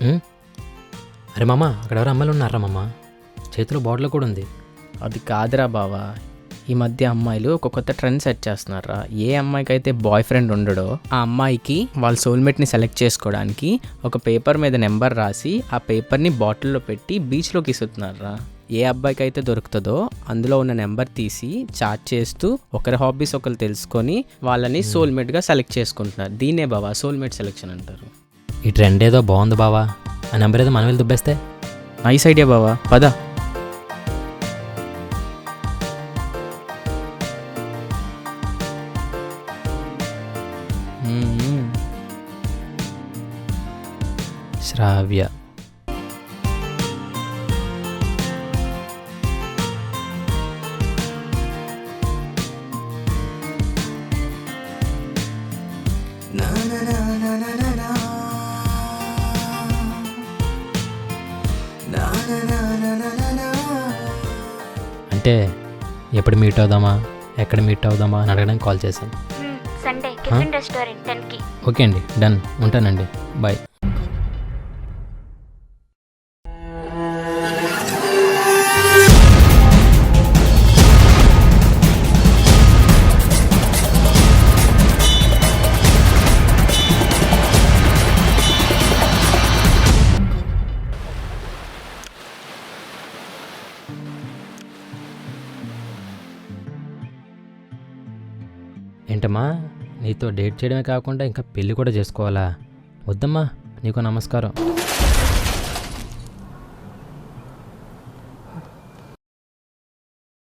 ఉమ్, అరే మామ అక్కడ ఎవరు అమ్మాయిలు ఉన్నారా మామ? చేతిలో బాటిల్ కూడా ఉంది. అది కాదురా బావా, ఈ మధ్య అమ్మాయిలు ఒక కొత్త ట్రెండ్ సెట్ చేస్తున్నారా. ఏ అమ్మాయికి అయితే బాయ్ ఫ్రెండ్ ఉండడో ఆ అమ్మాయికి వాళ్ళ సోల్మేట్ని సెలెక్ట్ చేసుకోవడానికి ఒక పేపర్ మీద నెంబర్ రాసి ఆ పేపర్ని బాటిల్లో పెట్టి బీచ్లోకి ఇస్తున్నారా. ఏ అబ్బాయికి అయితే దొరుకుతుందో అందులో ఉన్న నెంబర్ తీసి చాట్ చేస్తూ ఒకరి హాబీస్ ఒకరు తెలుసుకొని వాళ్ళని సోల్మేట్గా సెలెక్ట్ చేసుకుంటున్నారు. దీన్నే బావా సోల్మేట్ సెలెక్షన్ అంటారు. ఈ ట్రెండ్ ఏదో బాగుంది బావా. ఆ నెంబర్ ఏదో మనం వెళ్ళి దుబ్బేస్తే. నైస్ ఐడియా బావా, పద. శ్రావ్య. అంటే ఎప్పుడు మీట్ అవుదామా, ఎక్కడ మీట్ అవుదామా అని అడగడానికి కాల్ చేశాను. సండే కిచెన్ రెస్టారెంట్ 10కి. ఓకే అండి, డన్. ఉంటానండి, బాయ్. ఏంటమ్మా, నీతో డేట్ చేయడమే కాకుండా ఇంకా పెళ్ళి కూడా చేసుకోవాలా? వద్దమ్మా, నీకు నమస్కారం.